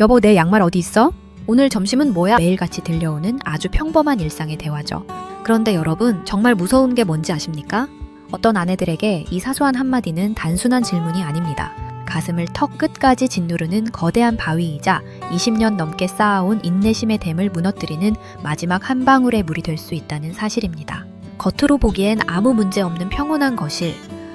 여보, 내 양말 어디 있어? 오늘 점심은 뭐야? 매일같이 들려오는 아주 평범한 일상의 대화죠. 그런데 여러분, 정말 무서운 게 뭔지 아십니까? 어떤 아내들에게 이 사소한 한마디는 단순한 질문이 아닙니다. 가슴을 턱 끝까지 짓누르는 거대한 바위이자 20년 넘게 쌓아온 인내심의 댐을 무너뜨리는 마지막 한 방울의 물이 될 수 있다는 사실입니다. 겉으로 보기엔 아무 문제 없는 평온한 거실.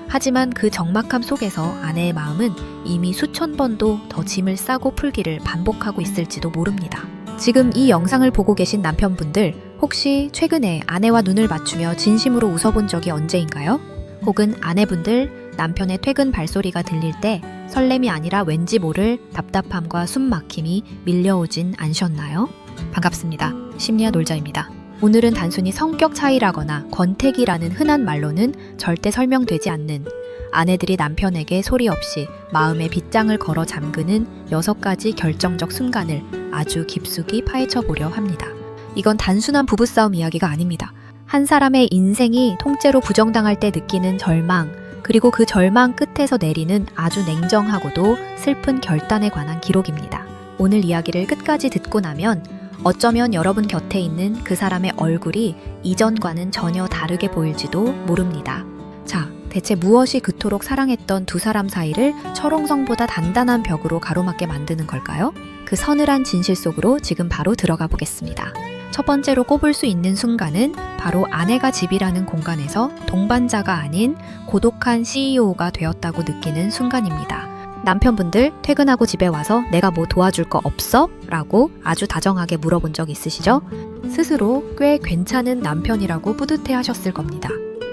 하지만 그 적막함 속에서 아내의 마음은 이미 수천 번도 더 짐을 싸고 풀기를 반복하고 있을지도 모릅니다. 지금 이 영상을 보고 계신 남편분들, 혹시 최근에 아내와 눈을 맞추며 진심으로 웃어본 적이 언제인가요? 혹은 아내분들, 남편의 퇴근 발소리가 들릴 때 설렘이 아니라 왠지 모를 답답함과 숨막힘이 밀려오진 않으셨나요? 반갑습니다. 심리아 놀자입니다. 오늘은 단순히 성격 차이라거나 권태기라는 흔한 말로는 절대 설명되지 않는, 아내들이 남편에게 소리 없이 마음의 빗장을 걸어 잠그는 6가지 결정적 순간을 아주 깊숙이 파헤쳐 보려 합니다. 이건 단순한 부부싸움 이야기가 아닙니다. 한 사람의 인생이 통째로 부정당할 때 느끼는 절망, 그리고 그 절망 끝에서 내리는 아주 냉정하고도 슬픈 결단에 관한 기록입니다. 오늘 이야기를 끝까지 듣고 나면 어쩌면 여러분 곁에 있는 그 사람의 얼굴이 이전과는 전혀 다르게 보일지도 모릅니다. 자, 대체 무엇이 그토록 사랑했던 두 사람 사이를 철옹성보다 단단한 벽으로 가로막게 만드는 걸까요? 그 서늘한 진실 속으로 지금 바로 들어가 보겠습니다. 첫 번째로 꼽을 수 있는 순간은 바로 아내가 집이라는 공간에서 동반자가 아닌 고독한 CEO가 되었다고 느끼는 순간입니다. 남편분들, 퇴근하고 집에 와서 내가 뭐 도와줄 거 없어? 라고 아주 다정하게 물어본 적 있으시죠? 스스로 꽤 괜찮은 남편이라고 뿌듯해 하셨을 겁니다.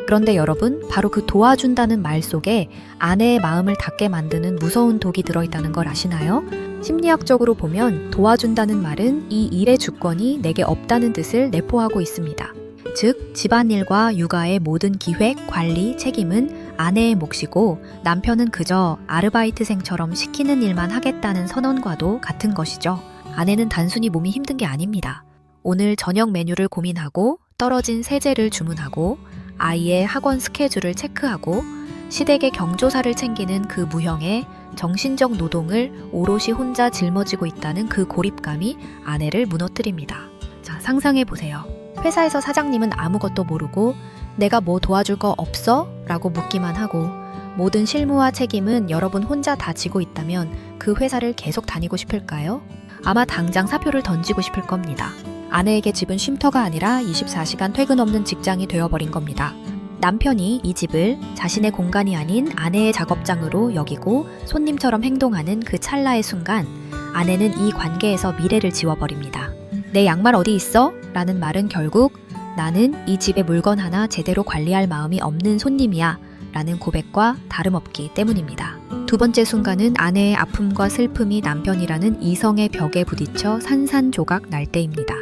그런데 여러분, 바로 그 도와준다는 말 속에 아내의 마음을 닫게 만드는 무서운 독이 들어있다는 걸 아시나요? 심리학적으로 보면 도와준다는 말은 이 일의 주권이 내게 없다는 뜻을 내포하고 있습니다. 즉, 집안일과 육아의 모든 기획, 관리, 책임은 아내의 몫이고 남편은 그저 아르바이트생처럼 시키는 일만 하겠다는 선언과도 같은 것이죠. 아내는 단순히 몸이 힘든 게 아닙니다. 오늘 저녁 메뉴를 고민하고 떨어진 세제를 주문하고 아이의 학원 스케줄을 체크하고 시댁의 경조사를 챙기는 그 무형의 정신적 노동을 오롯이 혼자 짊어지고 있다는 그 고립감이 아내를 무너뜨립니다. 자, 상상해 보세요. 회사에서 사장님은 아무것도 모르고 내가 뭐 도와줄 거 없어? 라고 묻기만 하고 모든 실무와 책임은 여러분 혼자 다 지고 있다면 그 회사를 계속 다니고 싶을까요? 아마 당장 사표를 던지고 싶을 겁니다. 아내에게 집은 쉼터가 아니라 24시간 퇴근 없는 직장이 되어버린 겁니다. 남편이 이 집을 자신의 공간이 아닌 아내의 작업장으로 여기고 손님처럼 행동하는 그 찰나의 순간, 아내는 이 관계에서 미래를 지워버립니다. 내 양말 어디 있어? 라는 말은 결국 나는 이 집의 물건 하나 제대로 관리할 마음이 없는 손님이야 라는 고백과 다름없기 때문입니다. 두 번째 순간은 아내의 아픔과 슬픔이 남편이라는 이성의 벽에 부딪혀 산산조각 날 때입니다.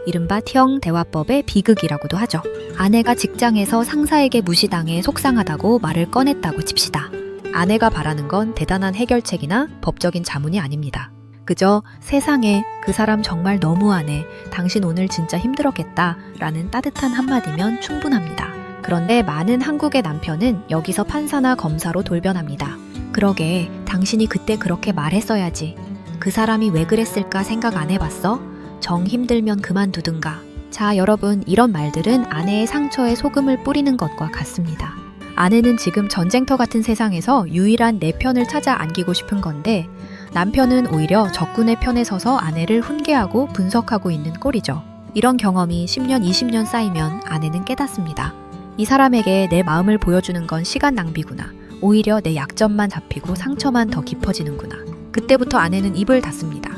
이른바 티형 대화법의 비극이라고도 하죠. 아내가 직장에서 상사에게 무시당해 속상하다고 말을 꺼냈다고 칩시다. 아내가 바라는 건 대단한 해결책이나 법적인 자문이 아닙니다. 그저 세상에 그 사람 정말 너무하네, 당신 오늘 진짜 힘들었겠다 라는 따뜻한 한마디면 충분합니다. 그런데 많은 한국의 남편은 여기서 판사나 검사로 돌변합니다. 그러게, 당신이 그때 그렇게 말했어야지. 그 사람이 왜 그랬을까 생각 안 해봤어? 정 힘들면 그만두든가. 자, 여러분, 이런 말들은 아내의 상처에 소금을 뿌리는 것과 같습니다. 아내는 지금 전쟁터 같은 세상에서 유일한 내 편을 찾아 안기고 싶은 건데 남편은 오히려 적군의 편에 서서 아내를 훈계하고 분석하고 있는 꼴이죠. 이런 경험이 10년, 20년 쌓이면 아내는 깨닫습니다. 이 사람에게 내 마음을 보여주는 건 시간 낭비구나. 오히려 내 약점만 잡히고 상처만 더 깊어지는구나. 그때부터 아내는 입을 닫습니다.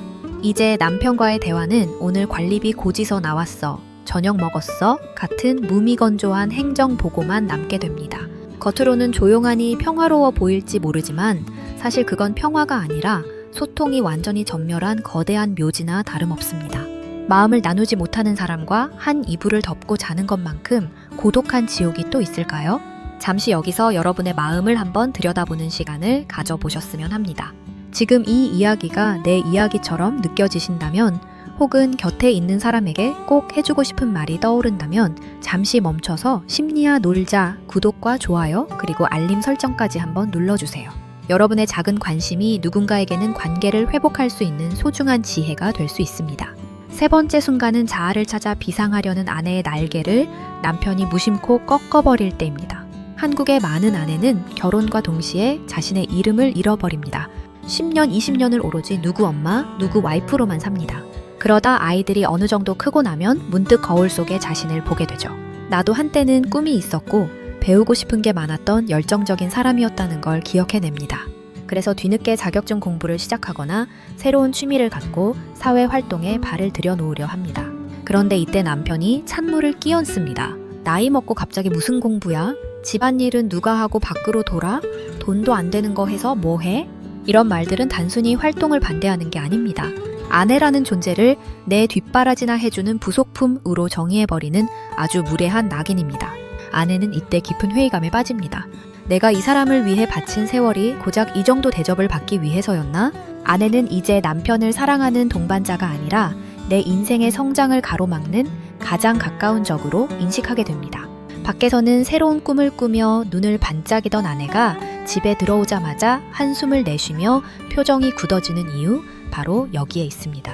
이제 남편과의 대화는 오늘 관리비 고지서 나왔어, 저녁 먹었어 같은 무미건조한 행정 보고만 남게 됩니다. 겉으로는 조용하니 평화로워 보일지 모르지만 사실 그건 평화가 아니라 소통이 완전히 전멸한 거대한 묘지나 다름없습니다. 마음을 나누지 못하는 사람과 한 이불을 덮고 자는 것만큼 고독한 지옥이 또 있을까요? 잠시 여기서 여러분의 마음을 한번 들여다보는 시간을 가져보셨으면 합니다. 지금 이 이야기가 내 이야기처럼 느껴지신다면, 혹은 곁에 있는 사람에게 꼭 해주고 싶은 말이 떠오른다면 잠시 멈춰서 심리아 놀자 구독과 좋아요 그리고 알림 설정까지 한번 눌러주세요. 여러분의 작은 관심이 누군가에게는 관계를 회복할 수 있는 소중한 지혜가 될 수 있습니다. 세 번째 순간은 자아를 찾아 비상하려는 아내의 날개를 남편이 무심코 꺾어버릴 때입니다. 한국의 많은 아내는 결혼과 동시에 자신의 이름을 잃어버립니다. 10년, 20년을 오로지 누구 엄마, 누구 와이프로만 삽니다. 그러다 아이들이 어느 정도 크고 나면 문득 거울 속에 자신을 보게 되죠. 나도 한때는 꿈이 있었고 배우고 싶은 게 많았던 열정적인 사람이었다는 걸 기억해냅니다. 그래서 뒤늦게 자격증 공부를 시작하거나 새로운 취미를 갖고 사회 활동에 발을 들여놓으려 합니다. 그런데 이때 남편이 찬물을 끼얹습니다. 나이 먹고 갑자기 무슨 공부야? 집안일은 누가 하고 밖으로 돌아? 돈도 안 되는 거 해서 뭐 해? 이런 말들은 단순히 활동을 반대하는 게 아닙니다. 아내라는 존재를 내 뒷바라지나 해주는 부속품으로 정의해버리는 아주 무례한 낙인입니다. 아내는 이때 깊은 회의감에 빠집니다. 내가 이 사람을 위해 바친 세월이 고작 이 정도 대접을 받기 위해서였나? 아내는 이제 남편을 사랑하는 동반자가 아니라 내 인생의 성장을 가로막는 가장 가까운 적으로 인식하게 됩니다. 밖에서는 새로운 꿈을 꾸며 눈을 반짝이던 아내가 집에 들어오자마자 한숨을 내쉬며 표정이 굳어지는 이유, 바로 여기에 있습니다.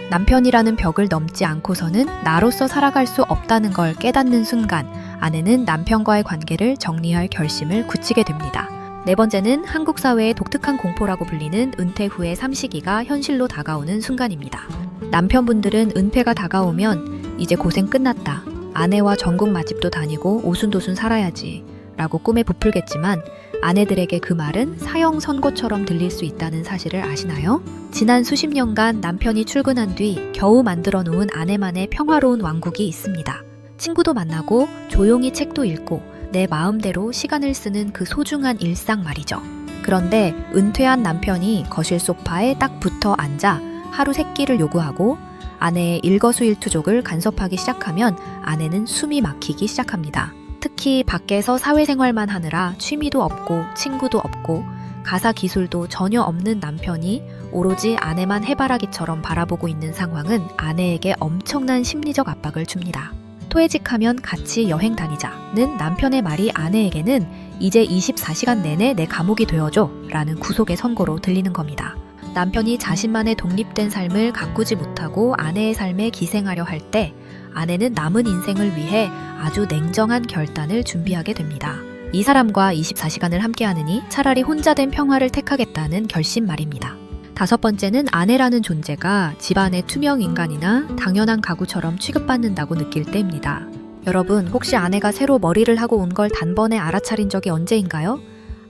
남편이라는 벽을 넘지 않고서는 나로서 살아갈 수 없다는 걸 깨닫는 순간 아내는 남편과의 관계를 정리할 결심을 굳히게 됩니다. 네 번째는 한국 사회의 독특한 공포라고 불리는 은퇴 후의 삼시기가 현실로 다가오는 순간입니다. 남편분들은 은퇴가 다가오면 이제 고생 끝났다. 아내와 전국 맛집도 다니고 오순도순 살아야지 라고 꿈에 부풀겠지만 아내들에게 그 말은 사형 선고처럼 들릴 수 있다는 사실을 아시나요? 지난 수십 년간 남편이 출근한 뒤 겨우 만들어 놓은 아내만의 평화로운 왕국이 있습니다. 친구도 만나고 조용히 책도 읽고 내 마음대로 시간을 쓰는 그 소중한 일상 말이죠. 그런데 은퇴한 남편이 거실 소파에 딱 붙어 앉아 하루 세 끼를 요구하고 아내의 일거수일투족을 간섭하기 시작하면 아내는 숨이 막히기 시작합니다. 특히 밖에서 사회생활만 하느라 취미도 없고 친구도 없고 가사 기술도 전혀 없는 남편이 오로지 아내만 해바라기처럼 바라보고 있는 상황은 아내에게 엄청난 심리적 압박을 줍니다. 퇴직하면 같이 여행 다니자는 남편의 말이 아내에게는 이제 24시간 내내 내 감옥이 되어줘 라는 구속의 선고로 들리는 겁니다. 남편이 자신만의 독립된 삶을 가꾸지 못하고 아내의 삶에 기생하려 할 때 아내는 남은 인생을 위해 아주 냉정한 결단을 준비하게 됩니다. 이 사람과 24시간을 함께하느니 차라리 혼자 된 평화를 택하겠다는 결심 말입니다. 다섯 번째는 아내라는 존재가 집안의 투명 인간이나 당연한 가구처럼 취급받는다고 느낄 때입니다. 여러분, 혹시 아내가 새로 머리를 하고 온 걸 단번에 알아차린 적이 언제인가요?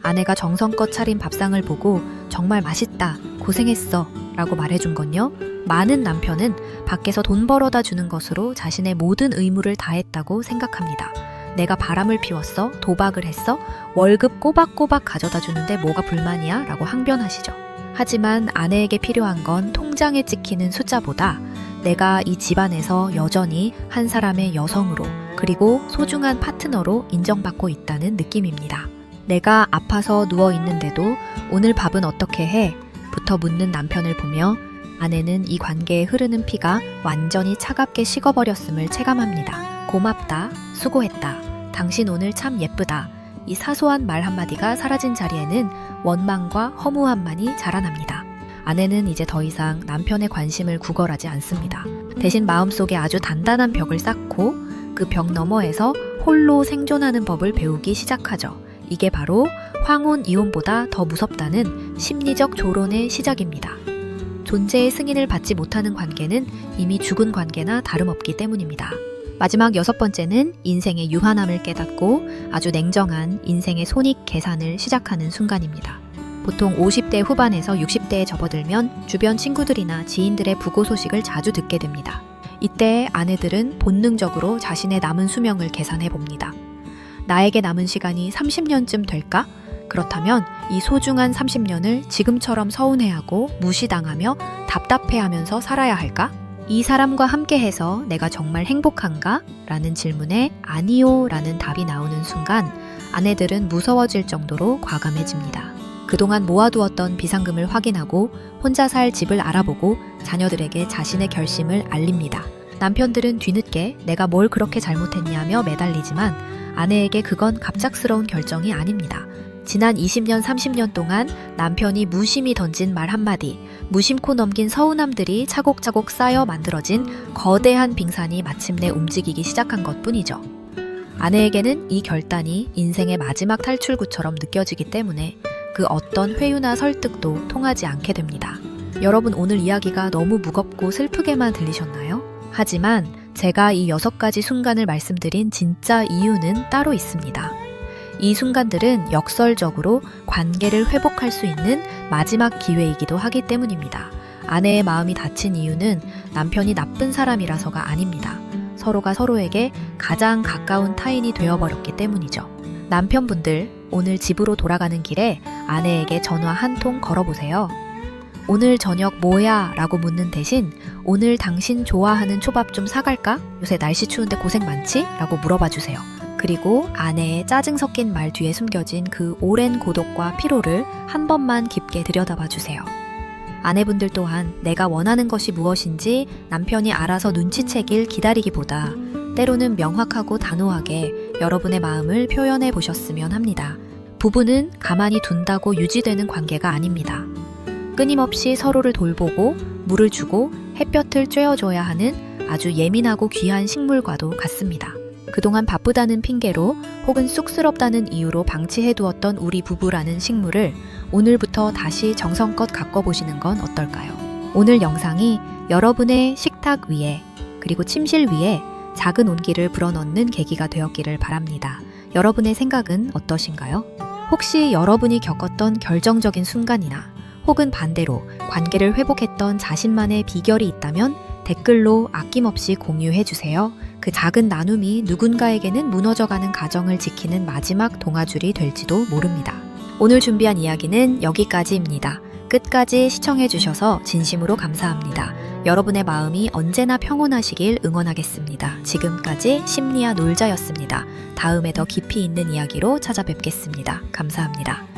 아내가 정성껏 차린 밥상을 보고 정말 맛있다, 고생했어 라고 말해준 건요. 많은 남편은 밖에서 돈 벌어다 주는 것으로 자신의 모든 의무를 다했다고 생각합니다. 내가 바람을 피웠어? 도박을 했어? 월급 꼬박꼬박 가져다 주는데 뭐가 불만이야? 라고 항변하시죠. 하지만 아내에게 필요한 건 통장에 찍히는 숫자보다 내가 이 집안에서 여전히 한 사람의 여성으로 그리고 소중한 파트너로 인정받고 있다는 느낌입니다. 내가 아파서 누워있는데도 오늘 밥은 어떻게 해? 부터 묻는 남편을 보며 아내는 이 관계에 흐르는 피가 완전히 차갑게 식어버렸음을 체감합니다. 고맙다, 수고했다, 당신 오늘 참 예쁘다. 이 사소한 말 한마디가 사라진 자리에는 원망과 허무함만이 자라납니다. 아내는 이제 더 이상 남편의 관심을 구걸하지 않습니다. 대신 마음속에 아주 단단한 벽을 쌓고 그 벽 너머에서 홀로 생존하는 법을 배우기 시작하죠. 이게 바로 황혼 이혼보다 더 무섭다는 심리적 조론의 시작입니다. 존재의 승인을 받지 못하는 관계는 이미 죽은 관계나 다름없기 때문입니다. 마지막 여섯 번째는 인생의 유한함을 깨닫고 아주 냉정한 인생의 손익 계산을 시작하는 순간입니다. 보통 50대 후반에서 60대에 접어들면 주변 친구들이나 지인들의 부고 소식을 자주 듣게 됩니다. 이때 아내들은 본능적으로 자신의 남은 수명을 계산해 봅니다. 나에게 남은 시간이 30년쯤 될까? 그렇다면 이 소중한 30년을 지금처럼 서운해하고 무시당하며 답답해하면서 살아야 할까? 이 사람과 함께해서 내가 정말 행복한가? 라는 질문에 아니요 라는 답이 나오는 순간 아내들은 무서워질 정도로 과감해집니다. 그동안 모아두었던 비상금을 확인하고 혼자 살 집을 알아보고 자녀들에게 자신의 결심을 알립니다. 남편들은 뒤늦게 내가 뭘 그렇게 잘못했냐며 매달리지만 아내에게 그건 갑작스러운 결정이 아닙니다. 지난 20년, 30년 동안 남편이 무심히 던진 말 한마디, 무심코 넘긴 서운함들이 차곡차곡 쌓여 만들어진 거대한 빙산이 마침내 움직이기 시작한 것 뿐이죠. 아내에게는 이 결단이 인생의 마지막 탈출구처럼 느껴지기 때문에 그 어떤 회유나 설득도 통하지 않게 됩니다. 여러분, 오늘 이야기가 너무 무겁고 슬프게만 들리셨나요? 하지만 제가 이 6가지 순간을 말씀드린 진짜 이유는 따로 있습니다. 이 순간들은 역설적으로 관계를 회복할 수 있는 마지막 기회이기도 하기 때문입니다. 아내의 마음이 다친 이유는 남편이 나쁜 사람이라서가 아닙니다. 서로가 서로에게 가장 가까운 타인이 되어버렸기 때문이죠. 남편분들, 오늘 집으로 돌아가는 길에 아내에게 전화 한 통 걸어보세요. 오늘 저녁 뭐야? 라고 묻는 대신 오늘 당신 좋아하는 초밥 좀 사갈까? 요새 날씨 추운데 고생 많지? 라고 물어봐 주세요. 그리고 아내의 짜증 섞인 말 뒤에 숨겨진 그 오랜 고독과 피로를 한 번만 깊게 들여다봐 주세요. 아내분들 또한 내가 원하는 것이 무엇인지 남편이 알아서 눈치채길 기다리기보다 때로는 명확하고 단호하게 여러분의 마음을 표현해 보셨으면 합니다. 부부는 가만히 둔다고 유지되는 관계가 아닙니다. 끊임없이 서로를 돌보고 물을 주고 햇볕을 쬐어줘야 하는 아주 예민하고 귀한 식물과도 같습니다. 그동안 바쁘다는 핑계로 혹은 쑥스럽다는 이유로 방치해두었던 우리 부부라는 식물을 오늘부터 다시 정성껏 가꿔보시는 건 어떨까요? 오늘 영상이 여러분의 식탁 위에 그리고 침실 위에 작은 온기를 불어넣는 계기가 되었기를 바랍니다. 여러분의 생각은 어떠신가요? 혹시 여러분이 겪었던 결정적인 순간이나 혹은 반대로 관계를 회복했던 자신만의 비결이 있다면 댓글로 아낌없이 공유해주세요. 그 작은 나눔이 누군가에게는 무너져가는 가정을 지키는 마지막 동아줄이 될지도 모릅니다. 오늘 준비한 이야기는 여기까지입니다. 끝까지 시청해주셔서 진심으로 감사합니다. 여러분의 마음이 언제나 평온하시길 응원하겠습니다. 지금까지 심리아 놀자였습니다. 다음에 더 깊이 있는 이야기로 찾아뵙겠습니다. 감사합니다.